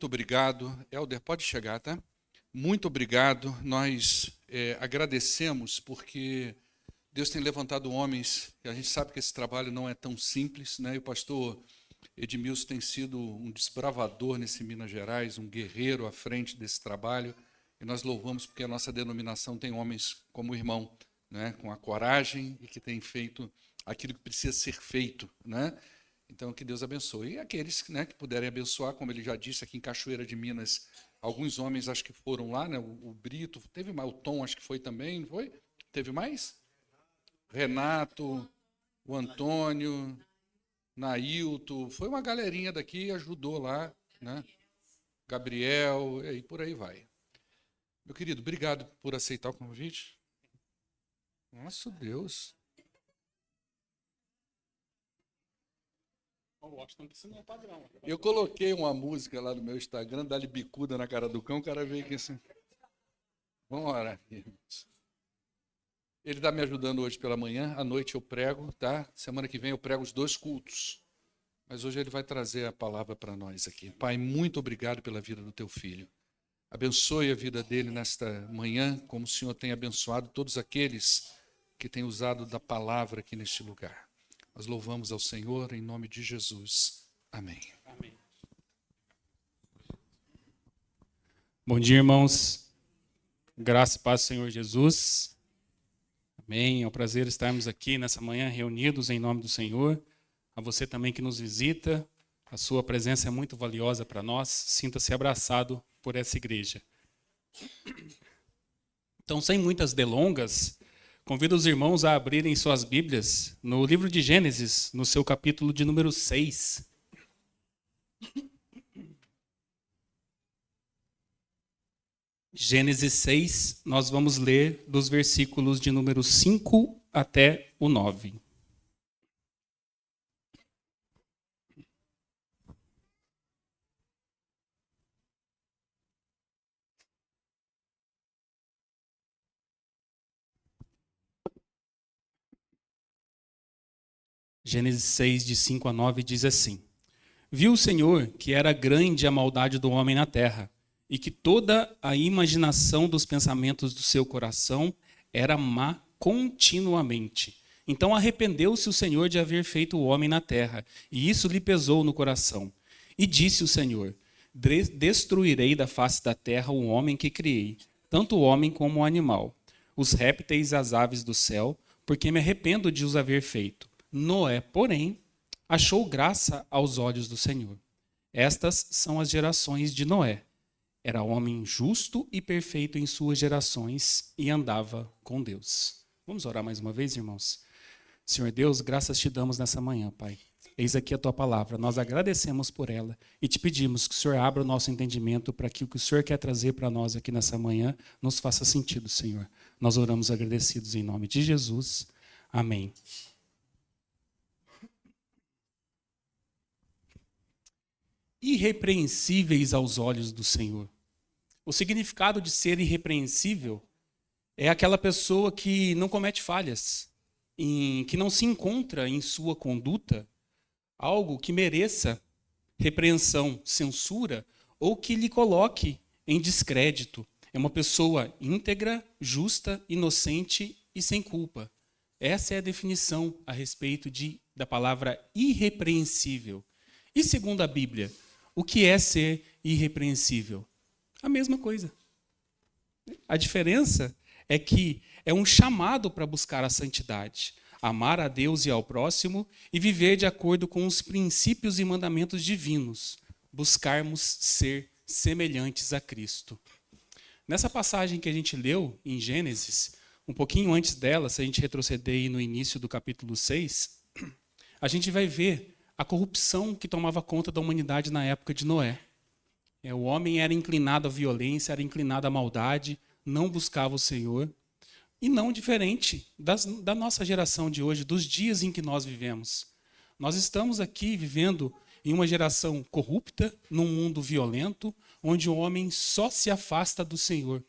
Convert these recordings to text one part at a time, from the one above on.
muito obrigado. Helder, pode chegar, tá? Muito obrigado. Nós agradecemos porque Deus tem levantado homens, e a gente sabe que esse trabalho não é tão simples, né? E o pastor Edmilson tem sido um desbravador nesse Minas Gerais, um guerreiro à frente desse trabalho, e nós louvamos porque a nossa denominação tem homens como o irmão, né? Com a coragem e que tem feito aquilo que precisa ser feito, né? Então, que Deus abençoe. E aqueles, né, que puderem abençoar, como ele já disse, aqui em Cachoeira de Minas, alguns homens acho que foram lá, né? O Brito, teve mais, o Tom acho que foi também, não foi? Teve mais? Renato, o Antônio, Nailton, foi uma galerinha daqui, ajudou lá, né? Gabriel, e por aí vai. Meu querido, obrigado por aceitar o convite. Nossa, Deus. Eu coloquei uma música lá no meu Instagram, dá-lhe bicuda na cara do cão, o cara veio aqui assim. Vamos orar aqui. Ele está me ajudando hoje pela manhã, à noite eu prego, tá? Semana que vem eu prego os 2 cultos. Mas hoje ele vai trazer a palavra para nós aqui. Pai, muito obrigado pela vida do teu filho. Abençoe a vida dele nesta manhã, como o Senhor tem abençoado todos aqueles que têm usado da palavra aqui neste lugar. Nós louvamos ao Senhor em nome de Jesus. Amém. Amém. Bom dia, irmãos. Graça e paz do Senhor Jesus. Amém. É um prazer estarmos aqui nessa manhã reunidos em nome do Senhor. A você também que nos visita, a sua presença é muito valiosa para nós. Sinta-se abraçado por essa igreja. Então, sem muitas delongas, convido os irmãos a abrirem suas Bíblias no livro de Gênesis, no seu capítulo de número 6. Gênesis 6, nós vamos ler dos versículos de número 5 até o 9. Gênesis 6, de 5 a 9, diz assim: Viu o Senhor que era grande a maldade do homem na terra, e que toda a imaginação dos pensamentos do seu coração era má continuamente. Então arrependeu-se o Senhor de haver feito o homem na terra, e isso lhe pesou no coração. E disse o Senhor: Destruirei da face da terra o homem que criei, tanto o homem como o animal, os répteis e as aves do céu, porque me arrependo de os haver feito. Noé, porém, achou graça aos olhos do Senhor. Estas são as gerações de Noé. Era homem justo e perfeito em suas gerações e andava com Deus. Vamos orar mais uma vez, irmãos? Senhor Deus, graças te damos nessa manhã, Pai. Eis aqui a tua palavra. Nós agradecemos por ela e te pedimos que o Senhor abra o nosso entendimento para que o que o Senhor quer trazer para nós aqui nessa manhã nos faça sentido, Senhor. Nós oramos agradecidos em nome de Jesus. Amém. Irrepreensíveis aos olhos do Senhor. O significado de ser irrepreensível é aquela pessoa que não comete falhas, que não se encontra em sua conduta algo que mereça repreensão, censura ou que lhe coloque em descrédito. É uma pessoa íntegra, justa, inocente e sem culpa. Essa é a definição a respeito da palavra irrepreensível. E segundo a Bíblia, o que é ser irrepreensível? A mesma coisa. A diferença é que é um chamado para buscar a santidade, amar a Deus e ao próximo e viver de acordo com os princípios e mandamentos divinos, buscarmos ser semelhantes a Cristo. Nessa passagem que a gente leu em Gênesis, um pouquinho antes dela, se a gente retroceder aí no início do capítulo 6, a gente vai ver a corrupção que tomava conta da humanidade na época de Noé. O homem era inclinado à violência, era inclinado à maldade, não buscava o Senhor. E não diferente da nossa geração de hoje, dos dias em que nós vivemos. Nós estamos aqui vivendo em uma geração corrupta, num mundo violento, onde o homem só se afasta do Senhor,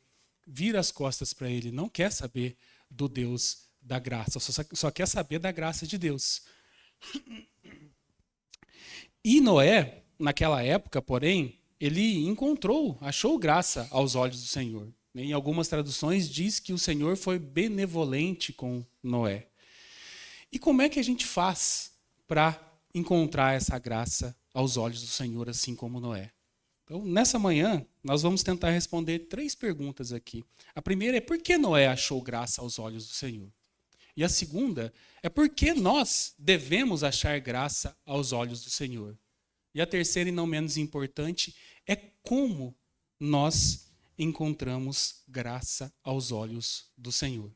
vira as costas para Ele, não quer saber do Deus da graça, só quer saber da graça de Deus. E Noé, naquela época, porém, ele achou graça aos olhos do Senhor. Em algumas traduções diz que o Senhor foi benevolente com Noé. E como é que a gente faz para encontrar essa graça aos olhos do Senhor, assim como Noé? Então, nessa manhã, nós vamos tentar responder 3 perguntas aqui. A primeira é por que Noé achou graça aos olhos do Senhor? E a segunda é por que nós devemos achar graça aos olhos do Senhor? E a terceira, e não menos importante, é como nós encontramos graça aos olhos do Senhor.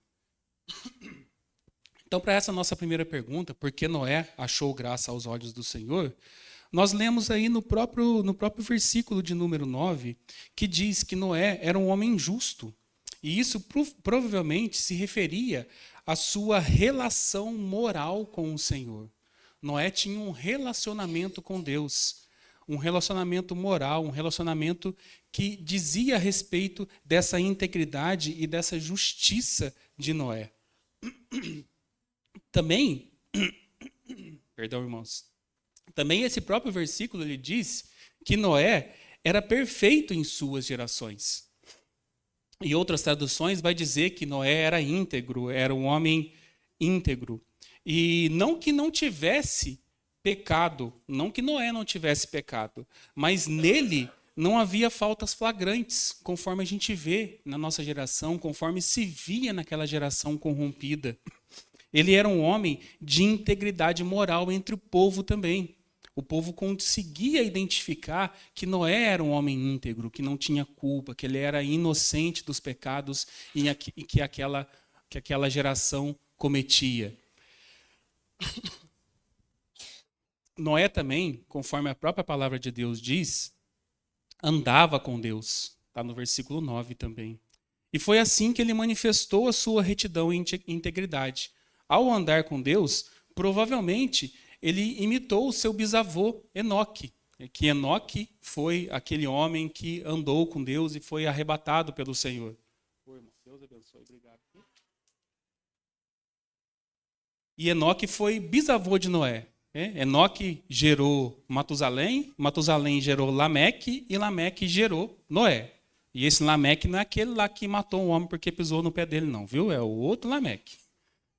Então, para essa nossa primeira pergunta, por que Noé achou graça aos olhos do Senhor? Nós lemos aí no próprio versículo de número 9, que diz que Noé era um homem justo. E isso provavelmente se referia à sua relação moral com o Senhor. Noé tinha um relacionamento com Deus, um relacionamento moral, um relacionamento que dizia a respeito dessa integridade e dessa justiça de Noé. Também, perdão, irmãos, também esse próprio versículo ele diz que Noé era perfeito em suas gerações. Em outras traduções vai dizer que Noé era íntegro, era um homem íntegro. E não que não tivesse pecado, não que Noé não tivesse pecado, mas nele não havia faltas flagrantes, conforme a gente vê na nossa geração, conforme se via naquela geração corrompida. Ele era um homem de integridade moral entre o povo também. O povo conseguia identificar que Noé era um homem íntegro, que não tinha culpa, que ele era inocente dos pecados que aquela geração cometia. Noé também, conforme a própria palavra de Deus diz, andava com Deus. Está no versículo 9 também. E foi assim que ele manifestou a sua retidão e integridade. Ao andar com Deus, provavelmente ele imitou o seu bisavô Enoque, que Enoque foi aquele homem que andou com Deus e foi arrebatado pelo Senhor. Deus abençoe, obrigado. E Enoque foi bisavô de Noé. Enoque gerou Matusalém, Matusalém gerou Lameque e Lameque gerou Noé. E esse Lameque não é aquele lá que matou um homem porque pisou no pé dele, não, viu? É o outro Lameque.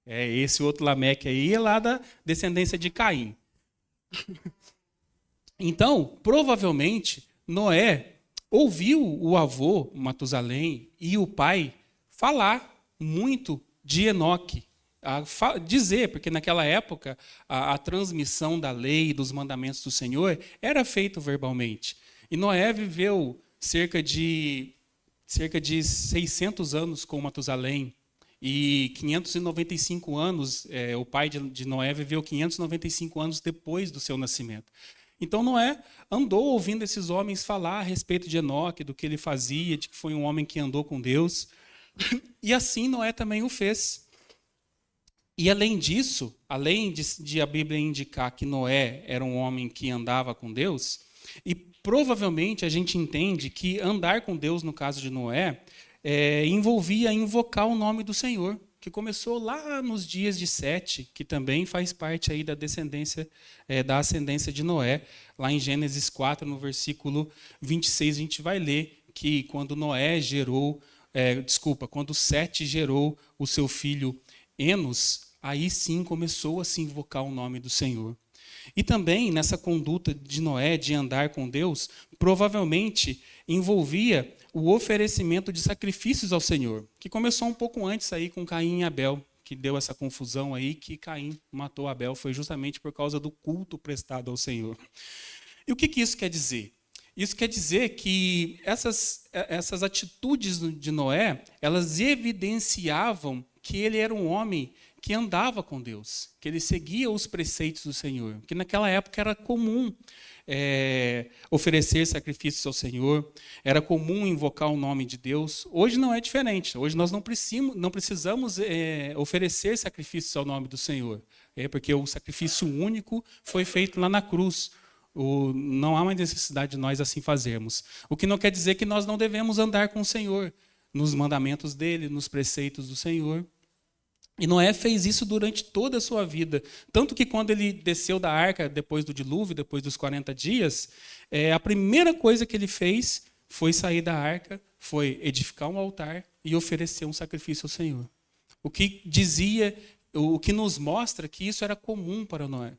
Esse outro Lameque aí é lá da descendência de Caim. Então, provavelmente, Noé ouviu o avô Matusalém e o pai falar muito de Enoque. Dizer, porque naquela época a transmissão da lei e dos mandamentos do Senhor era feito verbalmente. E Noé viveu cerca de 600 anos com Matusalém e 595 anos, o pai de Noé viveu 595 anos depois do seu nascimento. Então Noé andou ouvindo esses homens falar a respeito de Enoque, do que ele fazia, de que foi um homem que andou com Deus. E assim Noé também o fez. E além disso, além de a Bíblia indicar que Noé era um homem que andava com Deus, e provavelmente a gente entende que andar com Deus, no caso de Noé, envolvia invocar o nome do Senhor, que começou lá nos dias de Sete, que também faz parte aí da ascendência de Noé. Lá em Gênesis 4, no versículo 26, a gente vai ler que quando quando Sete gerou o seu filho Enos, aí sim começou a se invocar o nome do Senhor. E também nessa conduta de Noé de andar com Deus, provavelmente envolvia o oferecimento de sacrifícios ao Senhor, que começou um pouco antes aí com Caim e Abel, que deu essa confusão aí que Caim matou Abel, foi justamente por causa do culto prestado ao Senhor. E o que isso quer dizer? Isso quer dizer que essas atitudes de Noé, elas evidenciavam que ele era um homem que andava com Deus, que ele seguia os preceitos do Senhor, que naquela época era comum oferecer sacrifícios ao Senhor, era comum invocar o nome de Deus. Hoje não é diferente, hoje nós não precisamos oferecer sacrifícios ao nome do Senhor, porque o sacrifício único foi feito lá na cruz. Não há mais necessidade de nós assim fazermos. O que não quer dizer que nós não devemos andar com o Senhor, nos mandamentos dele, nos preceitos do Senhor. E Noé fez isso durante toda a sua vida. Tanto que quando ele desceu da arca, depois do dilúvio, depois dos 40 dias, a primeira coisa que ele fez foi sair da arca, foi edificar um altar e oferecer um sacrifício ao Senhor. O que nos mostra que isso era comum para Noé.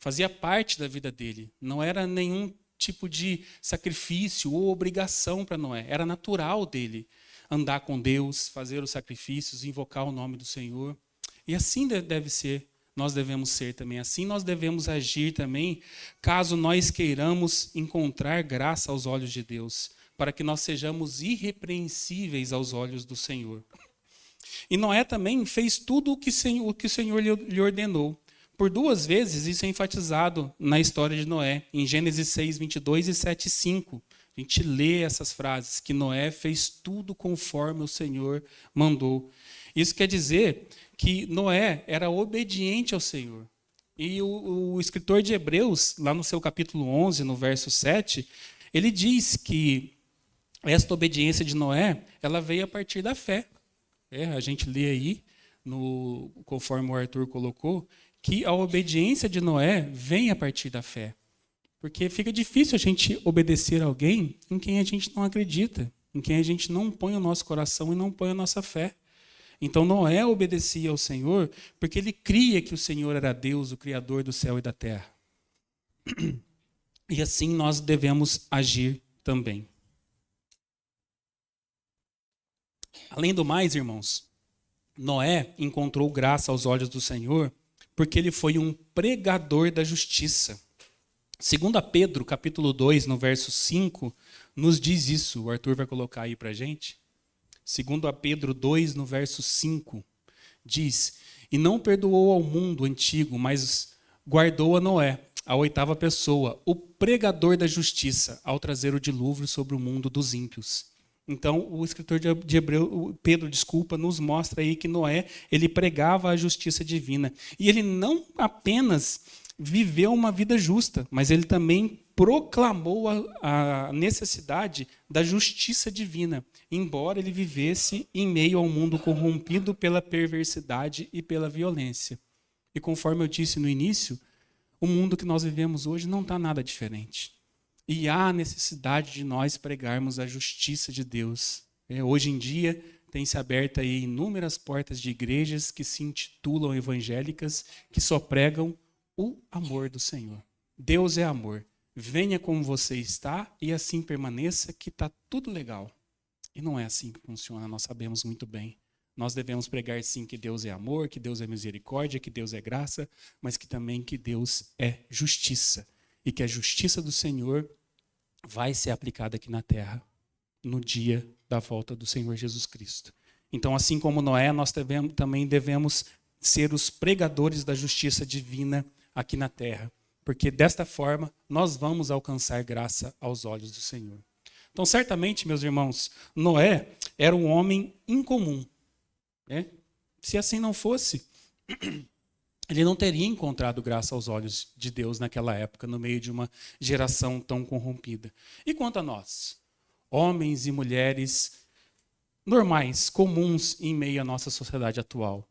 Fazia parte da vida dele. Não era nenhum tipo de sacrifício ou obrigação para Noé. Era natural dele andar com Deus, fazer os sacrifícios, invocar o nome do Senhor. E assim deve ser, nós devemos ser também. Assim nós devemos agir também, caso nós queiramos encontrar graça aos olhos de Deus, para que nós sejamos irrepreensíveis aos olhos do Senhor. E Noé também fez tudo o que o Senhor lhe ordenou. Por 2 vezes isso é enfatizado na história de Noé, em Gênesis 6, 22 e 7, 5. A gente lê essas frases, que Noé fez tudo conforme o Senhor mandou. Isso quer dizer que Noé era obediente ao Senhor. E o escritor de Hebreus, lá no seu capítulo 11, no verso 7, ele diz que esta obediência de Noé, ela veio a partir da fé. A gente lê aí, conforme o Arthur colocou, que a obediência de Noé vem a partir da fé. Porque fica difícil a gente obedecer a alguém em quem a gente não acredita, em quem a gente não põe o nosso coração e não põe a nossa fé. Então Noé obedecia ao Senhor porque ele cria que o Senhor era Deus, o Criador do céu e da terra. E assim nós devemos agir também. Além do mais, irmãos, Noé encontrou graça aos olhos do Senhor porque ele foi um pregador da justiça. 2 Pedro, capítulo 2, no verso 5, nos diz isso. O Arthur vai colocar aí para a gente. 2 Pedro 2, no verso 5, diz: E não perdoou ao mundo antigo, mas guardou a Noé, a 8ª pessoa, o pregador da justiça, ao trazer o dilúvio sobre o mundo dos ímpios. Então, o escritor de Hebreus, Pedro, nos mostra aí que Noé, ele pregava a justiça divina. E ele não apenas viveu uma vida justa, mas ele também proclamou a necessidade da justiça divina, embora ele vivesse em meio ao mundo corrompido pela perversidade e pela violência. E conforme eu disse no início, o mundo que nós vivemos hoje não está nada diferente. E há necessidade de nós pregarmos a justiça de Deus. Hoje em dia, tem-se aberto aí inúmeras portas de igrejas que se intitulam evangélicas, que só pregam o amor do Senhor. Deus é amor. Venha como você está e assim permaneça, que está tudo legal. E não é assim que funciona, nós sabemos muito bem. Nós devemos pregar sim que Deus é amor, que Deus é misericórdia, que Deus é graça, mas que também que Deus é justiça. E que a justiça do Senhor vai ser aplicada aqui na terra no dia da volta do Senhor Jesus Cristo. Então, assim como Noé, nós também devemos ser os pregadores da justiça divina aqui na terra, porque desta forma nós vamos alcançar graça aos olhos do Senhor. Então, certamente, meus irmãos, Noé era um homem incomum. Se assim não fosse, ele não teria encontrado graça aos olhos de Deus naquela época, no meio de uma geração tão corrompida. E quanto a nós, homens e mulheres normais, comuns em meio à nossa sociedade atual,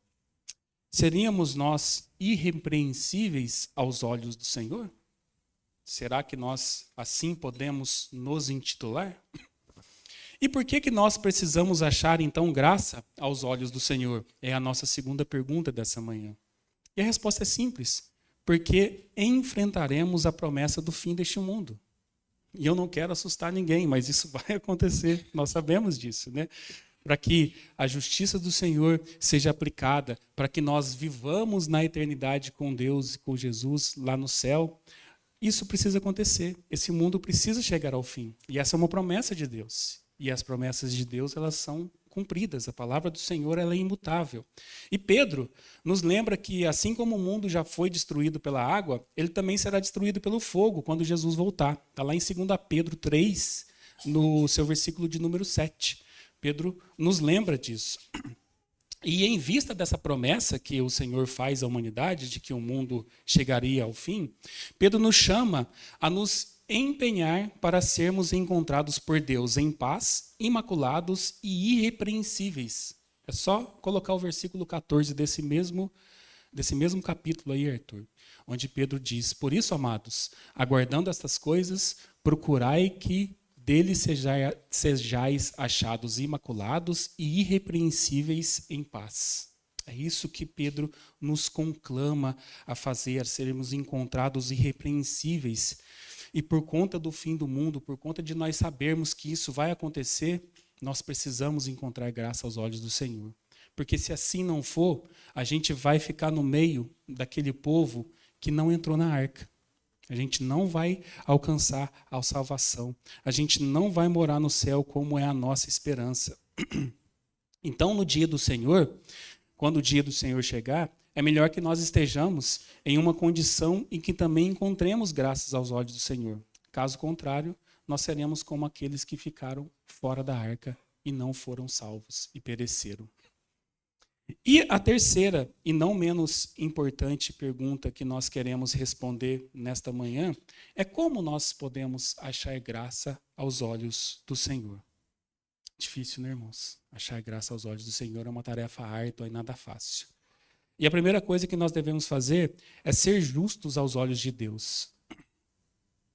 seríamos nós irrepreensíveis aos olhos do Senhor? Será que nós assim podemos nos intitular? E por que nós precisamos achar então graça aos olhos do Senhor? É a nossa segunda pergunta dessa manhã. E a resposta é simples, porque enfrentaremos a promessa do fim deste mundo. E eu não quero assustar ninguém, mas isso vai acontecer, nós sabemos disso, né? Para que a justiça do Senhor seja aplicada, para que nós vivamos na eternidade com Deus e com Jesus lá no céu, isso precisa acontecer. Esse mundo precisa chegar ao fim. E essa é uma promessa de Deus. E as promessas de Deus, elas são cumpridas. A palavra do Senhor, ela é imutável. E Pedro nos lembra que assim como o mundo já foi destruído pela água, ele também será destruído pelo fogo quando Jesus voltar. Está lá em 2 Pedro 3, no seu versículo de número 7. Pedro nos lembra disso. E em vista dessa promessa que o Senhor faz à humanidade, de que o mundo chegaria ao fim, Pedro nos chama a nos empenhar para sermos encontrados por Deus em paz, imaculados e irrepreensíveis. É só colocar o versículo 14 desse mesmo capítulo aí, Arthur, onde Pedro diz: por isso, amados, aguardando estas coisas, procurai que dele sejais achados imaculados e irrepreensíveis em paz. É isso que Pedro nos conclama a fazer, a sermos encontrados irrepreensíveis. E por conta do fim do mundo, por conta de nós sabermos que isso vai acontecer, nós precisamos encontrar graça aos olhos do Senhor. Porque se assim não for, a gente vai ficar no meio daquele povo que não entrou na arca. A gente não vai alcançar a salvação. A gente não vai morar no céu como é a nossa esperança. Então, no dia do Senhor, quando o dia do Senhor chegar, é melhor que nós estejamos em uma condição em que também encontremos graças aos olhos do Senhor. Caso contrário, nós seremos como aqueles que ficaram fora da arca e não foram salvos e pereceram. E a terceira, e não menos importante pergunta que nós queremos responder nesta manhã, é como nós podemos achar graça aos olhos do Senhor. Difícil, né, irmãos? Achar graça aos olhos do Senhor é uma tarefa árdua e nada fácil. E a primeira coisa que nós devemos fazer é ser justos aos olhos de Deus.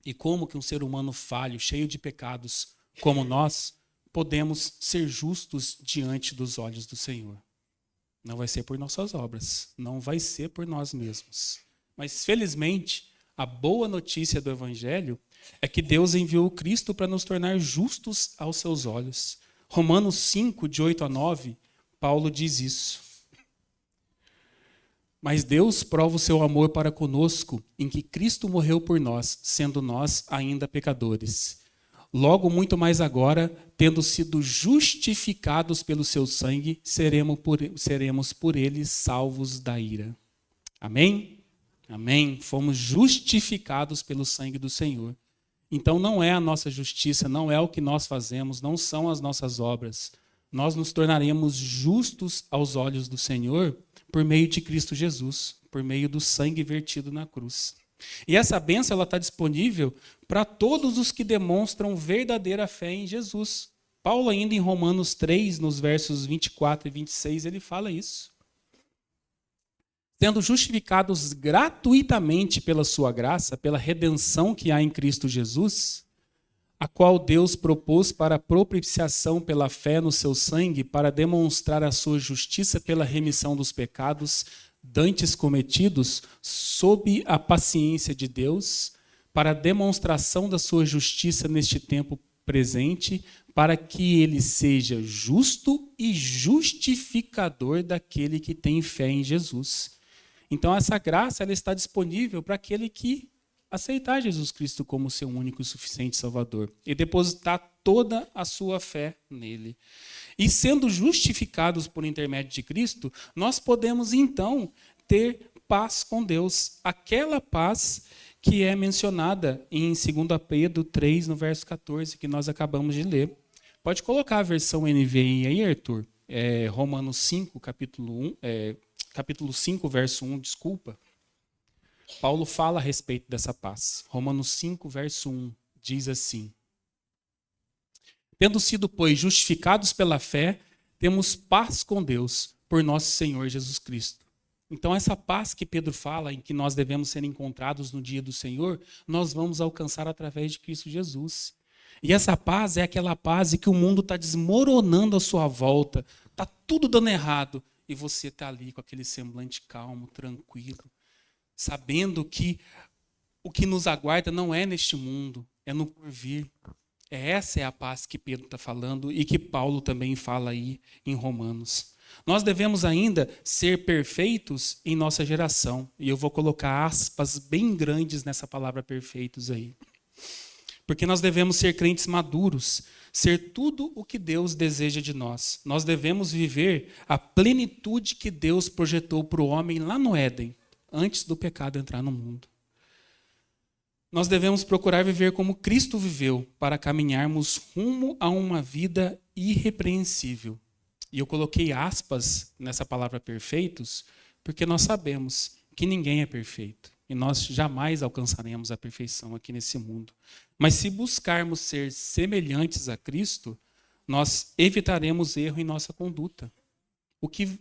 E como que um ser humano falho, cheio de pecados como nós, podemos ser justos diante dos olhos do Senhor? Não vai ser por nossas obras, não vai ser por nós mesmos. Mas, felizmente, a boa notícia do Evangelho é que Deus enviou Cristo para nos tornar justos aos seus olhos. Romanos 5, de 8 a 9, Paulo diz isso. Mas Deus prova o seu amor para conosco em que Cristo morreu por nós, sendo nós ainda pecadores. Logo, muito mais agora, tendo sido justificados pelo seu sangue, seremos por ele salvos da ira. Amém? Amém. Fomos justificados pelo sangue do Senhor. Então não é a nossa justiça, não é o que nós fazemos, não são as nossas obras. Nós nos tornaremos justos aos olhos do Senhor por meio de Cristo Jesus, por meio do sangue vertido na cruz. E essa bênção está disponível para todos os que demonstram verdadeira fé em Jesus. Paulo, ainda em Romanos 3, nos versos 24 e 26, ele fala isso. Sendo justificados gratuitamente pela sua graça, pela redenção que há em Cristo Jesus, a qual Deus propôs para propiciação pela fé no seu sangue, para demonstrar a sua justiça pela remissão dos pecados dantes cometidos sob a paciência de Deus, para a demonstração da sua justiça neste tempo presente, para que ele seja justo e justificador daquele que tem fé em Jesus. Então essa graça ela está disponível para aquele que aceitar Jesus Cristo como seu único e suficiente Salvador e depositar toda a sua fé nele. E sendo justificados por intermédio de Cristo, nós podemos então ter paz com Deus. Aquela paz que é mencionada em 2 Pedro 3, no verso 14, que nós acabamos de ler. Pode colocar a versão NVI aí, Arthur. Romanos 5, capítulo 5, verso 1, desculpa. Paulo fala a respeito dessa paz. Romanos 5, verso 1, diz assim: tendo sido, pois, justificados pela fé, temos paz com Deus por nosso Senhor Jesus Cristo. Então, essa paz que Pedro fala, em que nós devemos ser encontrados no dia do Senhor, nós vamos alcançar através de Cristo Jesus. E essa paz é aquela paz em que o mundo está desmoronando à sua volta, está tudo dando errado, e você está ali com aquele semblante calmo, tranquilo, sabendo que o que nos aguarda não é neste mundo, é no porvir. Essa é a paz que Pedro está falando e que Paulo também fala aí em Romanos. Nós devemos ainda ser perfeitos em nossa geração. E eu vou colocar aspas bem grandes nessa palavra perfeitos aí. Porque nós devemos ser crentes maduros, ser tudo o que Deus deseja de nós. Nós devemos viver a plenitude que Deus projetou para o homem lá no Éden, antes do pecado entrar no mundo. Nós devemos procurar viver como Cristo viveu, para caminharmos rumo a uma vida irrepreensível. E eu coloquei aspas nessa palavra perfeitos, porque nós sabemos que ninguém é perfeito. E nós jamais alcançaremos a perfeição aqui nesse mundo. Mas se buscarmos ser semelhantes a Cristo, nós evitaremos erro em nossa conduta. o que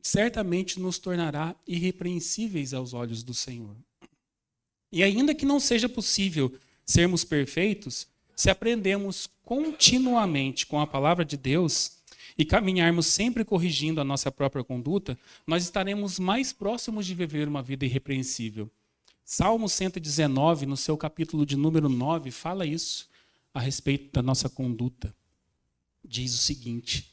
certamente nos tornará irrepreensíveis aos olhos do Senhor. E ainda que não seja possível sermos perfeitos, se aprendemos continuamente com a palavra de Deus e caminharmos sempre corrigindo a nossa própria conduta, nós estaremos mais próximos de viver uma vida irrepreensível. Salmo 119, no seu capítulo de número 9, fala isso a respeito da nossa conduta. Diz o seguinte: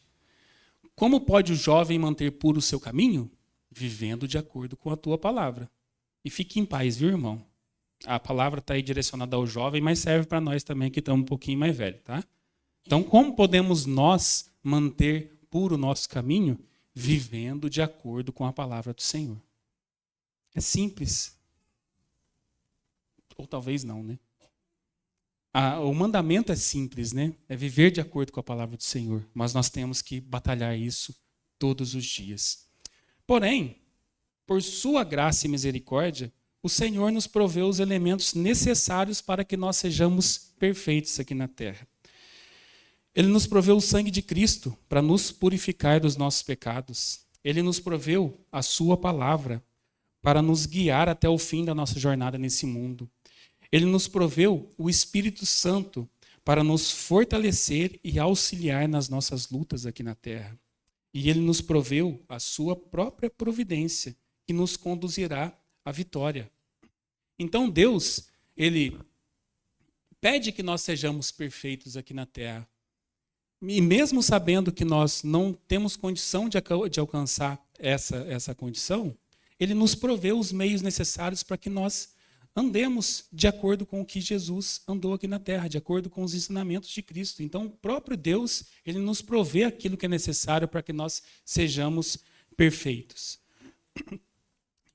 como pode o jovem manter puro o seu caminho? Vivendo de acordo com a tua palavra. E fique em paz, viu, irmão? A palavra está aí direcionada ao jovem, mas serve para nós também que estamos um pouquinho mais velhos, tá? Então, como podemos nós manter puro o nosso caminho? Vivendo de acordo com a palavra do Senhor. É simples. Ou talvez não, né? O mandamento é simples, né? É viver de acordo com a palavra do Senhor. Mas nós temos que batalhar isso todos os dias. Porém, por sua graça e misericórdia, o Senhor nos proveu os elementos necessários para que nós sejamos perfeitos aqui na terra. Ele nos proveu o sangue de Cristo para nos purificar dos nossos pecados. Ele nos proveu a sua palavra para nos guiar até o fim da nossa jornada nesse mundo. Ele nos proveu o Espírito Santo para nos fortalecer e auxiliar nas nossas lutas aqui na terra. E ele nos proveu a sua própria providência, que nos conduzirá à vitória. Então Deus, ele pede que nós sejamos perfeitos aqui na terra. E mesmo sabendo que nós não temos condição de alcançar essa condição, ele nos proveu os meios necessários para que nós andemos de acordo com o que Jesus andou aqui na terra, de acordo com os ensinamentos de Cristo. Então, o próprio Deus, ele nos provê aquilo que é necessário para que nós sejamos perfeitos.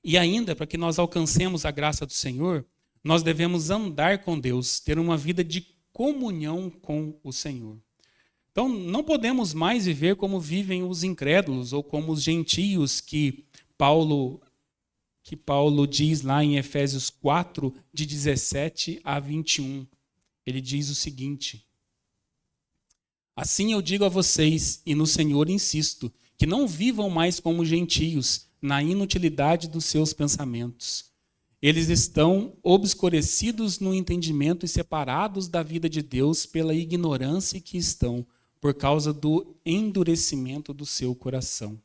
E ainda, para que nós alcancemos a graça do Senhor, nós devemos andar com Deus, ter uma vida de comunhão com o Senhor. Então, não podemos mais viver como vivem os incrédulos ou como os gentios que Paulo diz lá em Efésios 4, de 17 a 21. Ele diz o seguinte: assim eu digo a vocês, e no Senhor insisto, que não vivam mais como gentios, na inutilidade dos seus pensamentos. Eles estão obscurecidos no entendimento e separados da vida de Deus pela ignorância que estão, por causa do endurecimento do seu coração.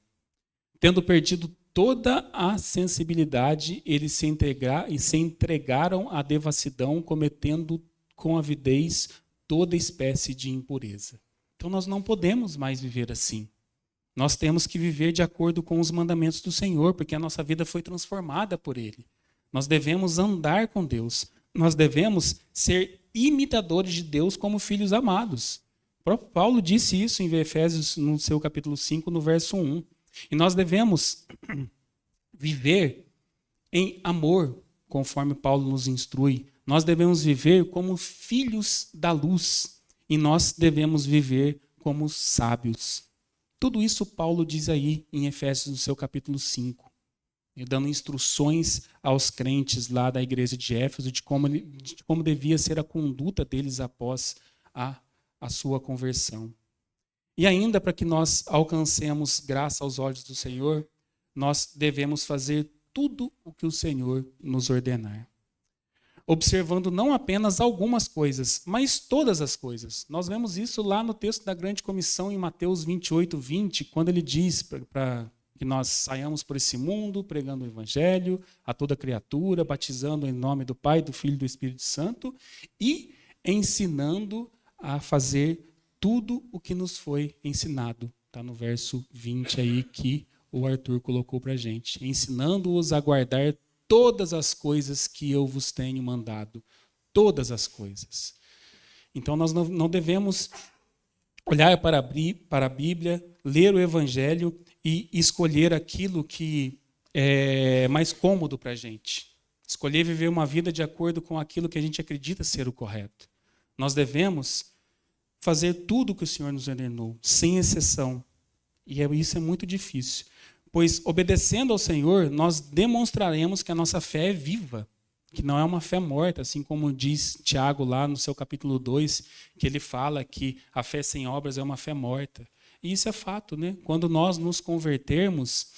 Tendo perdido toda a sensibilidade, eles se entregaram à devassidão, cometendo com avidez toda espécie de impureza. Então nós não podemos mais viver assim. Nós temos que viver de acordo com os mandamentos do Senhor, porque a nossa vida foi transformada por Ele. Nós devemos andar com Deus. Nós devemos ser imitadores de Deus como filhos amados. O próprio Paulo disse isso em Efésios, no seu capítulo 5, no verso 1. E nós devemos viver em amor, conforme Paulo nos instrui. Nós devemos viver como filhos da luz. E nós devemos viver como sábios. Tudo isso Paulo diz aí em Efésios, no seu capítulo 5. Dando instruções aos crentes lá da igreja de Éfeso de como devia ser a conduta deles após a sua conversão. E ainda para que nós alcancemos graça aos olhos do Senhor, nós devemos fazer tudo o que o Senhor nos ordenar. Observando não apenas algumas coisas, mas todas as coisas. Nós vemos isso lá no texto da grande comissão em Mateus 28, 20, quando ele diz para que nós saiamos por esse mundo, pregando o evangelho a toda criatura, batizando em nome do Pai, do Filho e do Espírito Santo e ensinando a fazer tudo o que nos foi ensinado. Está no verso 20 aí que o Arthur colocou para a gente. Ensinando-os a guardar todas as coisas que eu vos tenho mandado. Todas as coisas. Então nós não devemos olhar para a Bíblia, ler o Evangelho e escolher aquilo que é mais cômodo para a gente. Escolher viver uma vida de acordo com aquilo que a gente acredita ser o correto. Nós devemos fazer tudo o que o Senhor nos ordenou, sem exceção. E isso é muito difícil. Pois, obedecendo ao Senhor, nós demonstraremos que a nossa fé é viva, que não é uma fé morta, assim como diz Tiago lá no seu capítulo 2, que ele fala que a fé sem obras é uma fé morta. E isso é fato, né? Quando nós nos convertermos,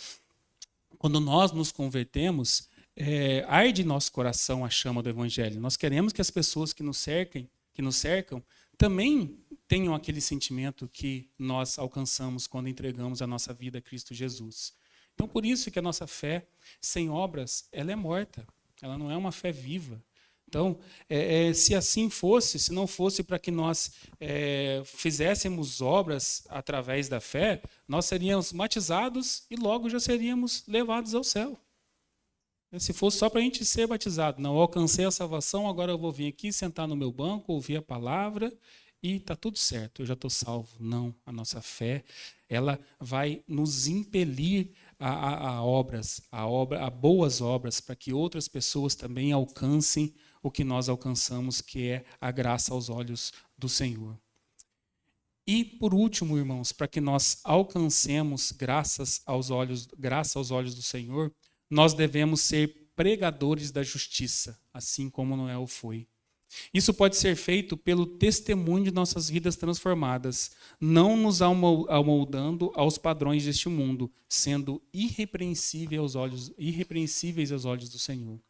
arde em nosso coração a chama do Evangelho. Nós queremos que as pessoas que nos cercam, também tenham aquele sentimento que nós alcançamos quando entregamos a nossa vida a Cristo Jesus. Então, por isso que a nossa fé sem obras, ela é morta. Ela não é uma fé viva. Então, se assim fosse, se não fosse para que nós fizéssemos obras através da fé, nós seríamos batizados e logo já seríamos levados ao céu. Se fosse só para a gente ser batizado, não, eu alcancei a salvação, agora eu vou vir aqui, sentar no meu banco, ouvir a palavra e está tudo certo, eu já estou salvo. Não, a nossa fé, ela vai nos impelir a boas obras, para que outras pessoas também alcancem o que nós alcançamos, que é a graça aos olhos do Senhor. E, por último, irmãos, para que nós alcancemos graça aos olhos do Senhor, nós devemos ser pregadores da justiça, assim como Noé o foi. Isso pode ser feito pelo testemunho de nossas vidas transformadas, não nos amoldando aos padrões deste mundo, sendo irrepreensíveis aos olhos do Senhor.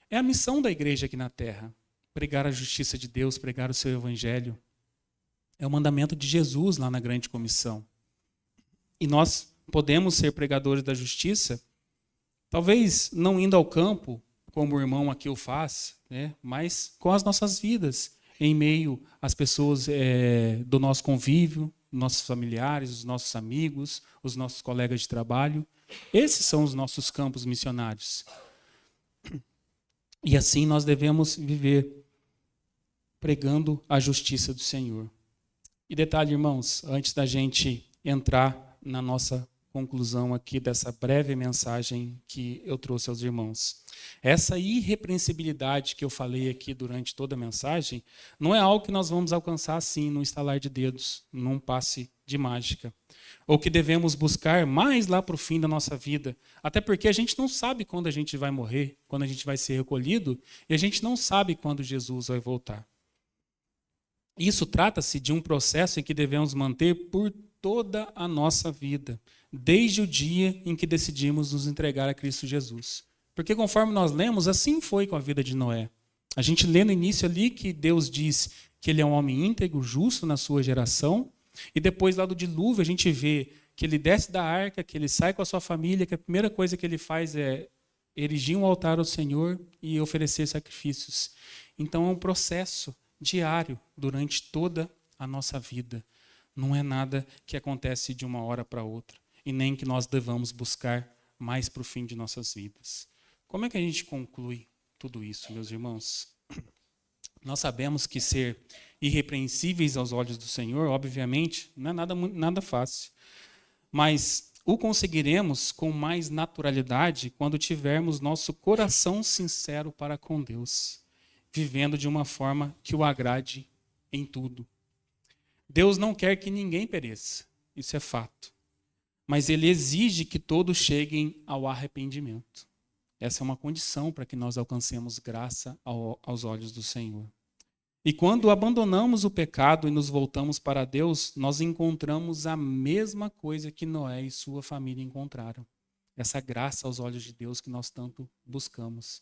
É a missão da igreja aqui na terra, pregar a justiça de Deus, pregar o seu evangelho. É o mandamento de Jesus lá na grande comissão. E nós podemos ser pregadores da justiça, talvez não indo ao campo, como o irmão aqui o faz, né? Mas com as nossas vidas, em meio às pessoas do nosso convívio, nossos familiares, os nossos amigos, os nossos colegas de trabalho. Esses são os nossos campos missionários. E assim nós devemos viver, pregando a justiça do Senhor. E detalhe, irmãos, antes da gente entrar na nossa conclusão aqui dessa breve mensagem que eu trouxe aos irmãos. Essa irrepreensibilidade que eu falei aqui durante toda a mensagem não é algo que nós vamos alcançar assim, num estalar de dedos, num passe de mágica. Ou que devemos buscar mais lá para o fim da nossa vida. Até porque a gente não sabe quando a gente vai morrer, quando a gente vai ser recolhido, e a gente não sabe quando Jesus vai voltar. Isso trata-se de um processo em que devemos manter por toda a nossa vida, desde o dia em que decidimos nos entregar a Cristo Jesus. Porque conforme nós lemos, assim foi com a vida de Noé. A gente lê no início ali que Deus diz que ele é um homem íntegro, justo na sua geração, e depois lá do dilúvio a gente vê que ele desce da arca, que ele sai com a sua família, que a primeira coisa que ele faz é erigir um altar ao Senhor e oferecer sacrifícios. Então é um processo diário durante toda a nossa vida. Não é nada que acontece de uma hora para outra. E nem que nós devamos buscar mais para o fim de nossas vidas. Como é que a gente conclui tudo isso, meus irmãos? Nós sabemos que ser irrepreensíveis aos olhos do Senhor, obviamente, não é nada fácil. Mas o conseguiremos com mais naturalidade quando tivermos nosso coração sincero para com Deus, vivendo de uma forma que o agrade em tudo. Deus não quer que ninguém pereça, isso é fato. Mas ele exige que todos cheguem ao arrependimento. Essa é uma condição para que nós alcancemos graça aos olhos do Senhor. E quando abandonamos o pecado e nos voltamos para Deus, nós encontramos a mesma coisa que Noé e sua família encontraram. Essa graça aos olhos de Deus que nós tanto buscamos.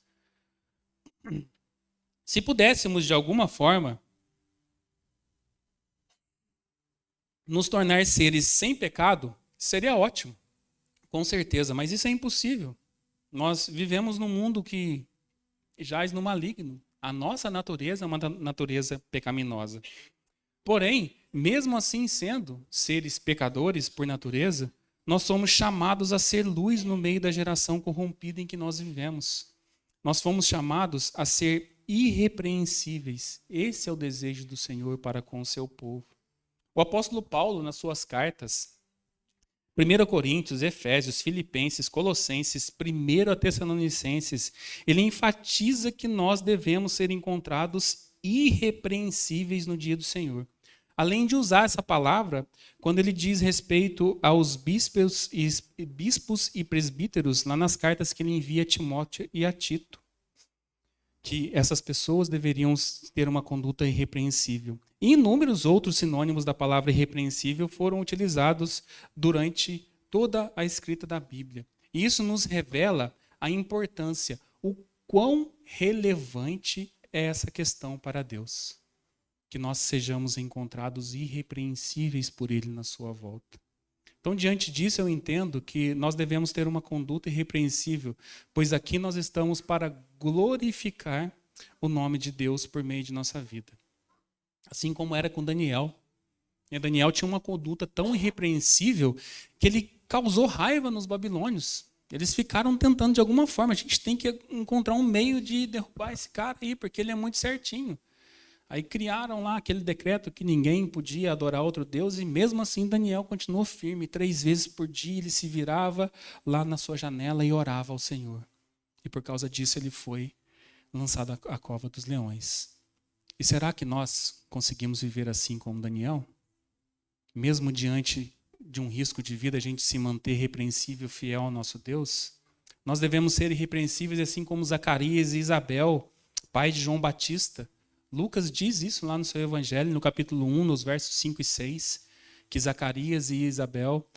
Se pudéssemos, de alguma forma, nos tornar seres sem pecado, seria ótimo, com certeza, mas isso é impossível. Nós vivemos num mundo que jaz no maligno. A nossa natureza é uma natureza pecaminosa. Porém, mesmo assim sendo seres pecadores por natureza, nós somos chamados a ser luz no meio da geração corrompida em que nós vivemos. Nós fomos chamados a ser irrepreensíveis. Esse é o desejo do Senhor para com o seu povo. O apóstolo Paulo, nas suas cartas, 1 Coríntios, Efésios, Filipenses, Colossenses, 1 Tessalonicenses, ele enfatiza que nós devemos ser encontrados irrepreensíveis no dia do Senhor. Além de usar essa palavra, quando ele diz respeito aos bispos e presbíteros, lá nas cartas que ele envia a Timóteo e a Tito, que essas pessoas deveriam ter uma conduta irrepreensível. E inúmeros outros sinônimos da palavra irrepreensível foram utilizados durante toda a escrita da Bíblia. E isso nos revela a importância, o quão relevante é essa questão para Deus. Que nós sejamos encontrados irrepreensíveis por Ele na sua volta. Então, diante disso, eu entendo que nós devemos ter uma conduta irrepreensível, pois aqui nós estamos para glorificar o nome de Deus por meio de nossa vida. Assim como era com Daniel. E Daniel tinha uma conduta tão irrepreensível que ele causou raiva nos babilônios. Eles ficaram tentando de alguma forma, a gente tem que encontrar um meio de derrubar esse cara aí, porque ele é muito certinho. Aí criaram lá aquele decreto que ninguém podia adorar outro Deus, e mesmo assim Daniel continuou firme. 3 vezes por dia ele se virava lá na sua janela e orava ao Senhor. E por causa disso ele foi lançado à cova dos leões. E será que nós conseguimos viver assim como Daniel? Mesmo diante de um risco de vida, a gente se manter repreensível, fiel ao nosso Deus? Nós devemos ser irrepreensíveis assim como Zacarias e Isabel, pai de João Batista. Lucas diz isso lá no seu evangelho, no capítulo 1, nos versos 5 e 6, que Zacarias e Isabel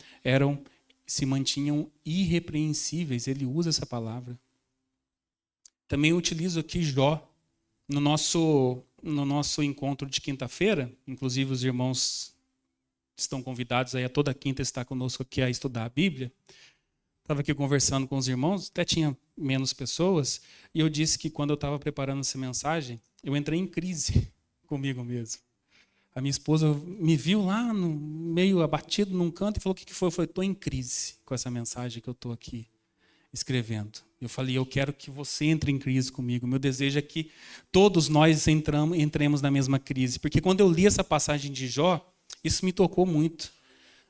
se mantinham irrepreensíveis. Ele usa essa palavra. Também utilizo aqui Jó, no nosso encontro de quinta-feira. Inclusive os irmãos estão convidados aí a toda quinta estar conosco aqui a estudar a Bíblia. Estava aqui conversando com os irmãos, até tinha menos pessoas, e eu disse que quando eu estava preparando essa mensagem, eu entrei em crise comigo mesmo. A minha esposa me viu lá, meio abatido num canto, e falou: o que foi? Eu falei: estou em crise com essa mensagem que eu estou aqui escrevendo. Eu falei: eu quero que você entre em crise comigo. Meu desejo é que todos nós entremos na mesma crise. Porque quando eu li essa passagem de Jó, isso me tocou muito.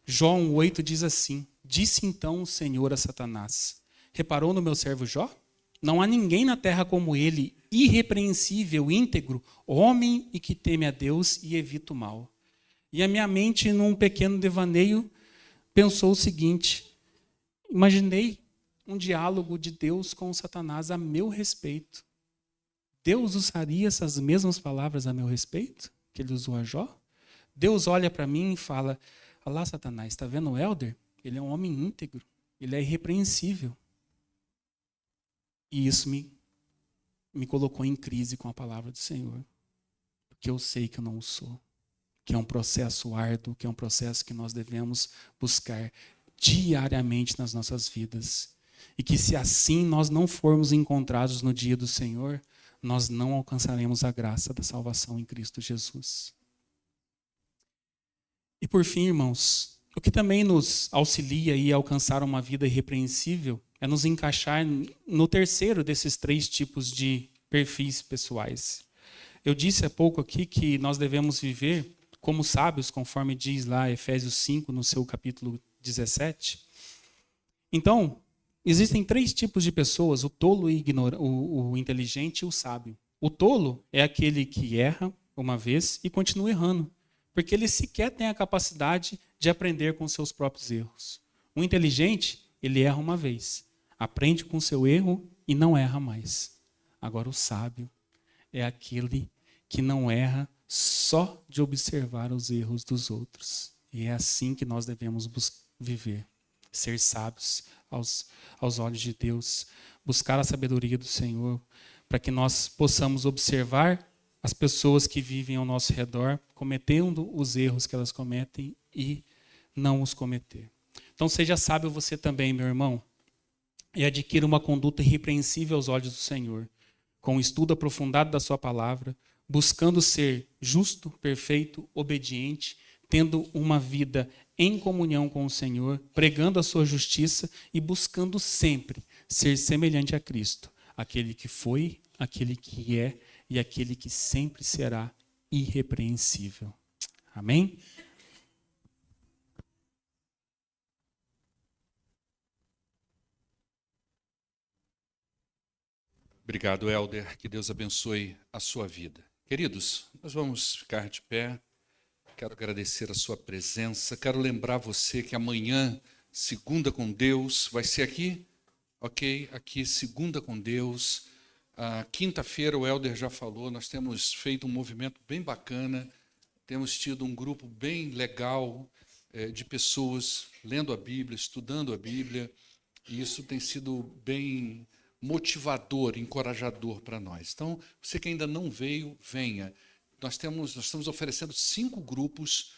Jó 1,8 diz assim: disse então o Senhor a Satanás: reparou no meu servo Jó? Não há ninguém na terra como ele, irrepreensível, íntegro, homem e que teme a Deus e evita o mal. E a minha mente, num pequeno devaneio, pensou o seguinte: imaginei um diálogo de Deus com Satanás a meu respeito. Deus usaria essas mesmas palavras a meu respeito que ele usou a Jó? Deus olha para mim e fala: olha lá, Satanás, está vendo o Helder? Ele é um homem íntegro, ele é irrepreensível. E isso me colocou em crise com a palavra do Senhor. Porque eu sei que eu não o sou. Que é um processo árduo, que é um processo que nós devemos buscar diariamente nas nossas vidas. E que se assim nós não formos encontrados no dia do Senhor, nós não alcançaremos a graça da salvação em Cristo Jesus. E por fim, irmãos, o que também nos auxilia a alcançar uma vida irrepreensível é nos encaixar no terceiro desses 3 tipos de perfis pessoais. Eu disse há pouco aqui que nós devemos viver como sábios, conforme diz lá Efésios 5, no seu capítulo 17. Então, existem 3 tipos de pessoas: o tolo, o inteligente e o sábio. O tolo é aquele que erra uma vez e continua errando, porque ele sequer tem a capacidade de aprender com seus próprios erros. O inteligente, ele erra uma vez, aprende com seu erro e não erra mais. Agora o sábio é aquele que não erra só de observar os erros dos outros. E é assim que nós devemos viver. Ser sábios aos olhos de Deus, buscar a sabedoria do Senhor, para que nós possamos observar as pessoas que vivem ao nosso redor, cometendo os erros que elas cometem e não os cometer. Então seja sábio você também, meu irmão, e adquira uma conduta irrepreensível aos olhos do Senhor, com o estudo aprofundado da sua palavra, buscando ser justo, perfeito, obediente, tendo uma vida em comunhão com o Senhor, pregando a sua justiça e buscando sempre ser semelhante a Cristo, aquele que foi, aquele que é e aquele que sempre será irrepreensível. Amém? Obrigado, Helder. Que Deus abençoe a sua vida. Queridos, nós vamos ficar de pé. Quero agradecer a sua presença. Quero lembrar você que amanhã, Segunda com Deus, vai ser aqui? Ok? Aqui, Segunda com Deus, A quinta-feira, o Helder já falou, nós temos feito um movimento bem bacana, temos tido um grupo bem legal de pessoas lendo a Bíblia, estudando a Bíblia, e isso tem sido bem motivador, encorajador para nós. Então, você que ainda não veio, venha. Nós estamos oferecendo 5 grupos,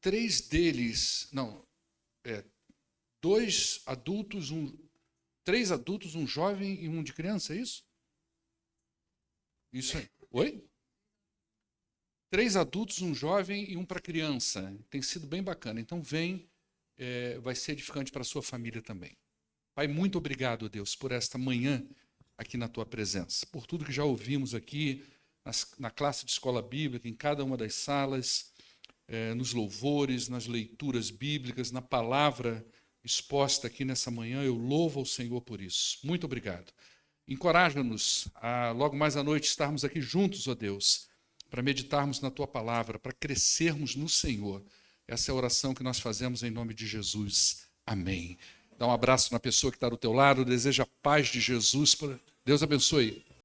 3 deles, não, 2 adultos, 3 adultos, um jovem e um de criança, é isso? Isso aí. Oi? 3 adultos, um jovem e um para criança. Tem sido bem bacana. Então vem, vai ser edificante para a sua família também. Pai, muito obrigado, Deus, por esta manhã aqui na tua presença, por tudo que já ouvimos aqui na classe de escola bíblica, em cada uma das salas, nos louvores, nas leituras bíblicas, na palavra exposta aqui nessa manhã. Eu louvo ao Senhor por isso. Muito obrigado. Encoraja-nos a logo mais à noite estarmos aqui juntos, ó Deus, para meditarmos na tua palavra, para crescermos no Senhor. Essa é a oração que nós fazemos em nome de Jesus. Amém. Dá um abraço na pessoa que está do teu lado, deseja a paz de Jesus. Deus abençoe.